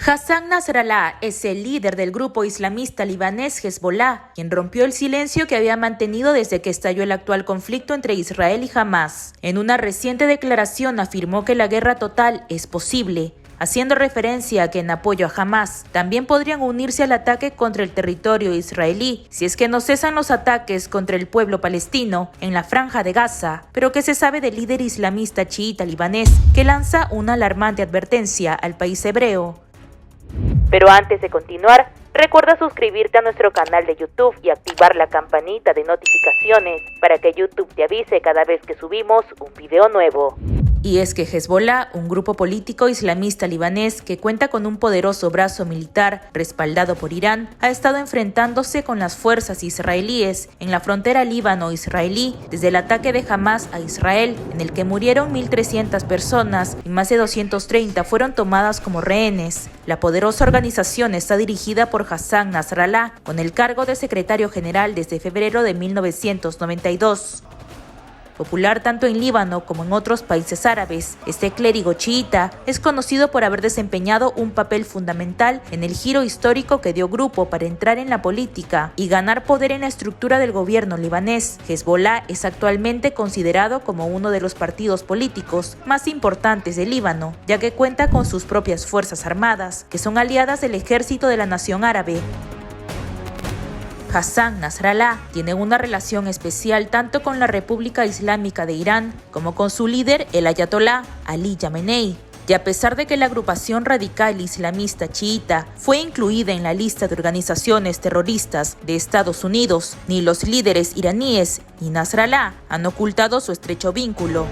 Hassan Nasrallah es el líder del grupo islamista libanés Hezbollah, quien rompió el silencio que había mantenido desde que estalló el actual conflicto entre Israel y Hamás. En una reciente declaración afirmó que la guerra total es posible, haciendo referencia a que en apoyo a Hamás también podrían unirse al ataque contra el territorio israelí si es que no cesan los ataques contra el pueblo palestino en la Franja de Gaza, pero que se sabe del líder islamista chiita libanés que lanza una alarmante advertencia al país hebreo. Pero antes de continuar, recuerda suscribirte a nuestro canal de YouTube y activar la campanita de notificaciones para que YouTube te avise cada vez que subimos un video nuevo. Y es que Hezbollah, un grupo político islamista libanés que cuenta con un poderoso brazo militar respaldado por Irán, ha estado enfrentándose con las fuerzas israelíes en la frontera líbano-israelí desde el ataque de Hamás a Israel, en el que murieron 1.300 personas y más de 230 fueron tomadas como rehenes. La poderosa organización está dirigida por Hassan Nasrallah, con el cargo de secretario general desde febrero de 1992. Popular tanto en Líbano como en otros países árabes, este clérigo chiita es conocido por haber desempeñado un papel fundamental en el giro histórico que dio grupo para entrar en la política y ganar poder en la estructura del gobierno libanés. Hezbollah es actualmente considerado como uno de los partidos políticos más importantes de Líbano, ya que cuenta con sus propias fuerzas armadas, que son aliadas del ejército de la nación árabe. Hassan Nasrallah tiene una relación especial tanto con la República Islámica de Irán como con su líder, el ayatolá Ali Jamenei. Y a pesar de que la agrupación radical islamista chiita fue incluida en la lista de organizaciones terroristas de Estados Unidos, ni los líderes iraníes ni Nasrallah han ocultado su estrecho vínculo.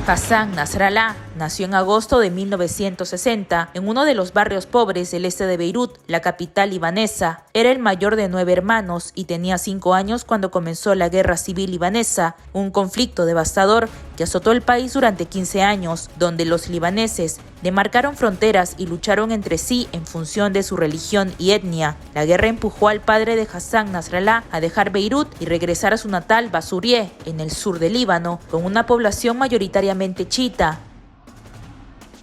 Hassan Nasrallah nació en agosto de 1960 en uno de los barrios pobres del este de Beirut, la capital libanesa. Era el mayor de 9 hermanos y tenía 5 años cuando comenzó la Guerra Civil Libanesa, un conflicto devastador que azotó el país durante 15 años, donde los libaneses demarcaron fronteras y lucharon entre sí en función de su religión y etnia. La guerra empujó al padre de Hassan Nasrallah a dejar Beirut y regresar a su natal Basurieh, en el sur del Líbano, con una población mayoritariamente chiita.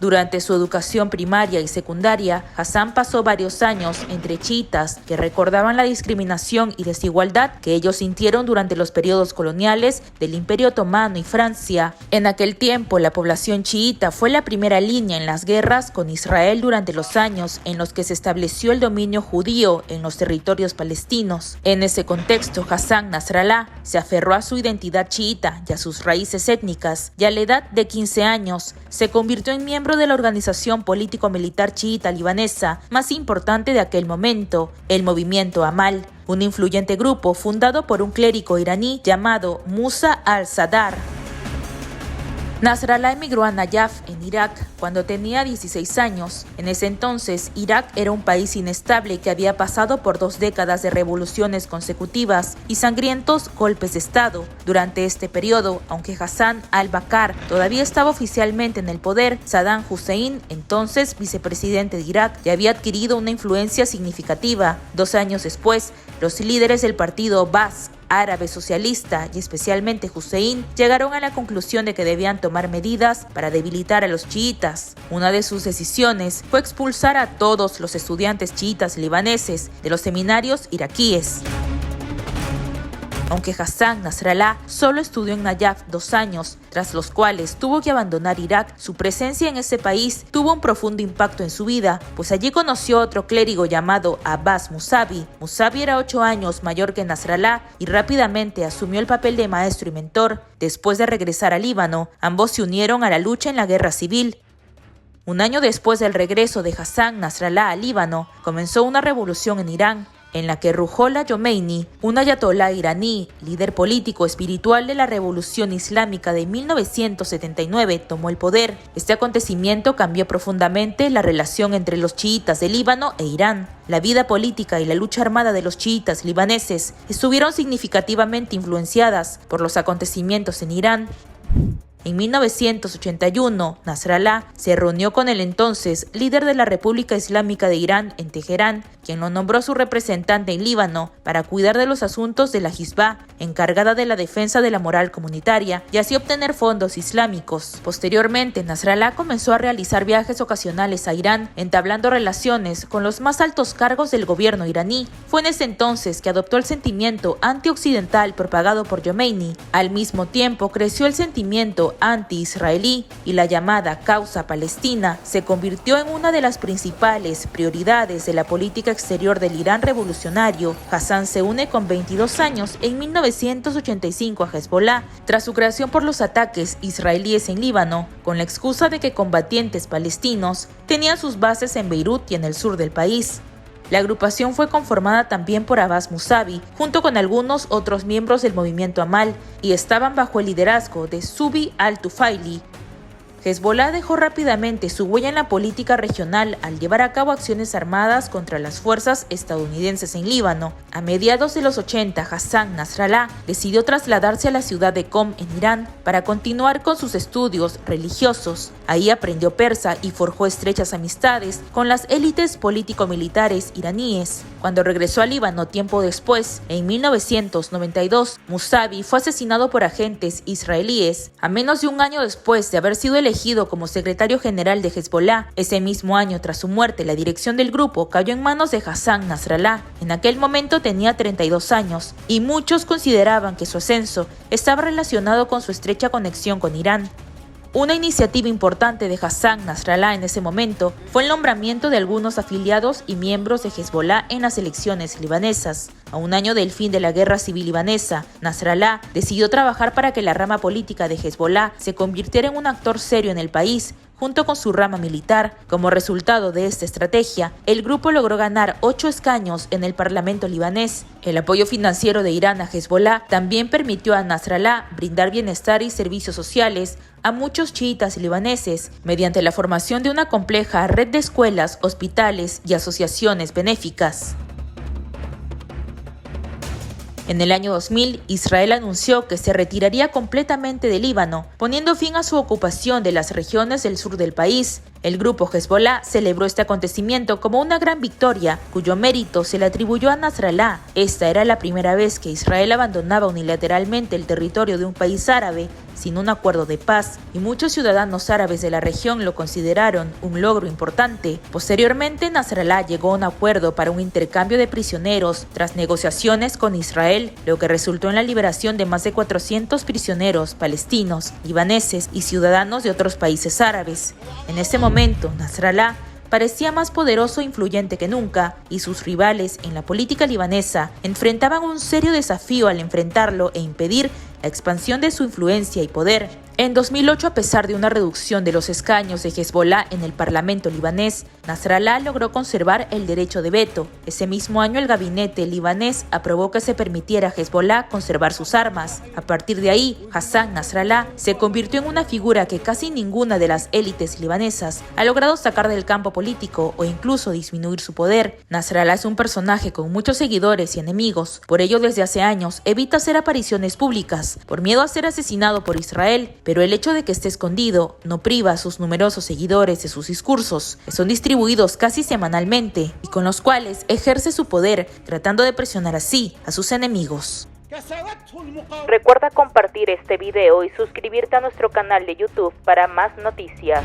Durante su educación primaria y secundaria, Hassan pasó varios años entre chiitas que recordaban la discriminación y desigualdad que ellos sintieron durante los periodos coloniales del Imperio Otomano y Francia. En aquel tiempo, la población chiita fue la primera línea en las guerras con Israel durante los años en los que se estableció el dominio judío en los territorios palestinos. En ese contexto, Hassan Nasrallah se aferró a su identidad chiita y a sus raíces étnicas, y a la edad de 15 años se convirtió en miembro de la organización político-militar chiita libanesa más importante de aquel momento, el movimiento Amal, un influyente grupo fundado por un clérigo iraní llamado Musa al-Sadr. Nasrallah emigró a Nayaf, en Irak, cuando tenía 16 años. En ese entonces, Irak era un país inestable que había pasado por 2 décadas de revoluciones consecutivas y sangrientos golpes de Estado. Durante este periodo, aunque Hassan al-Bakr todavía estaba oficialmente en el poder, Saddam Hussein, entonces vicepresidente de Irak, ya había adquirido una influencia significativa. 2 años después, los líderes del partido Ba'ath árabe socialista y especialmente Hussein llegaron a la conclusión de que debían tomar medidas para debilitar a los chiitas. Una de sus decisiones fue expulsar a todos los estudiantes chiitas libaneses de los seminarios iraquíes. Aunque Hassan Nasrallah solo estudió en Nayaf 2 años, tras los cuales tuvo que abandonar Irak, su presencia en ese país tuvo un profundo impacto en su vida, pues allí conoció a otro clérigo llamado Abbas Musavi. Musavi era 8 años mayor que Nasrallah y rápidamente asumió el papel de maestro y mentor. Después de regresar al Líbano, ambos se unieron a la lucha en la guerra civil. Un año después del regreso de Hassan Nasrallah al Líbano, comenzó una revolución en Irán, en la que Ruhollah Khomeini, un ayatolá iraní, líder político espiritual de la Revolución Islámica de 1979, tomó el poder. Este acontecimiento cambió profundamente la relación entre los chiitas de Líbano e Irán. La vida política y la lucha armada de los chiitas libaneses estuvieron significativamente influenciadas por los acontecimientos en Irán. En 1981, Nasrallah se reunió con el entonces líder de la República Islámica de Irán en Teherán, quien lo nombró su representante en Líbano para cuidar de los asuntos de la Hizbah, encargada de la defensa de la moral comunitaria y así obtener fondos islámicos. Posteriormente, Nasrallah comenzó a realizar viajes ocasionales a Irán, entablando relaciones con los más altos cargos del gobierno iraní. Fue en ese entonces que adoptó el sentimiento anti-occidental propagado por Jomeini. Al mismo tiempo, creció el sentimiento anti-israelí y la llamada causa palestina se convirtió en una de las principales prioridades de la política exterior del Irán revolucionario. Hassan se une con 22 años en 1985 a Hezbollah, tras su creación por los ataques israelíes en Líbano, con la excusa de que combatientes palestinos tenían sus bases en Beirut y en el sur del país. La agrupación fue conformada también por Abbas Musavi, junto con algunos otros miembros del movimiento Amal, y estaban bajo el liderazgo de Zubi al-Tufaili. Hezbollah dejó rápidamente su huella en la política regional al llevar a cabo acciones armadas contra las fuerzas estadounidenses en Líbano. A mediados de los 80, Hassan Nasrallah decidió trasladarse a la ciudad de Qom en Irán para continuar con sus estudios religiosos. Ahí aprendió persa y forjó estrechas amistades con las élites político-militares iraníes. Cuando regresó a Líbano tiempo después, en 1992, Musavi fue asesinado por agentes israelíes, a menos de un año después de haber sido elegido como secretario general de Hezbollah. Ese mismo año, tras su muerte, la dirección del grupo cayó en manos de Hassan Nasrallah. En aquel momento tenía 32 años, y muchos consideraban que su ascenso estaba relacionado con su estrecha conexión con Irán. Una iniciativa importante de Hassan Nasrallah en ese momento fue el nombramiento de algunos afiliados y miembros de Hezbollah en las elecciones libanesas. A un año del fin de la guerra civil libanesa, Nasrallah decidió trabajar para que la rama política de Hezbollah se convirtiera en un actor serio en el país, junto con su rama militar. Como resultado de esta estrategia, el grupo logró ganar 8 escaños en el parlamento libanés. El apoyo financiero de Irán a Hezbollah también permitió a Nasrallah brindar bienestar y servicios sociales a muchos chiitas libaneses, mediante la formación de una compleja red de escuelas, hospitales y asociaciones benéficas. En el año 2000, Israel anunció que se retiraría completamente de Líbano, poniendo fin a su ocupación de las regiones del sur del país. El grupo Hezbollah celebró este acontecimiento como una gran victoria, cuyo mérito se le atribuyó a Nasrallah. Esta era la primera vez que Israel abandonaba unilateralmente el territorio de un país árabe sin un acuerdo de paz, y muchos ciudadanos árabes de la región lo consideraron un logro importante. Posteriormente, Nasrallah llegó a un acuerdo para un intercambio de prisioneros tras negociaciones con Israel, lo que resultó en la liberación de más de 400 prisioneros palestinos, libaneses y ciudadanos de otros países árabes. En ese momento, Nasrallah parecía más poderoso e influyente que nunca, y sus rivales en la política libanesa enfrentaban un serio desafío al enfrentarlo e impedir la expansión de su influencia y poder. En 2008, a pesar de una reducción de los escaños de Hezbollah en el parlamento libanés, Nasrallah logró conservar el derecho de veto. Ese mismo año, el gabinete libanés aprobó que se permitiera a Hezbollah conservar sus armas. A partir de ahí, Hassan Nasrallah se convirtió en una figura que casi ninguna de las élites libanesas ha logrado sacar del campo político o incluso disminuir su poder. Nasrallah es un personaje con muchos seguidores y enemigos. Por ello, desde hace años evita hacer apariciones públicas, por miedo a ser asesinado por Israel. Pero el hecho de que esté escondido no priva a sus numerosos seguidores de sus discursos, que son distribuidos casi semanalmente y con los cuales ejerce su poder, tratando de presionar así a sus enemigos. Recuerda compartir este video y suscribirte a nuestro canal de YouTube para más noticias.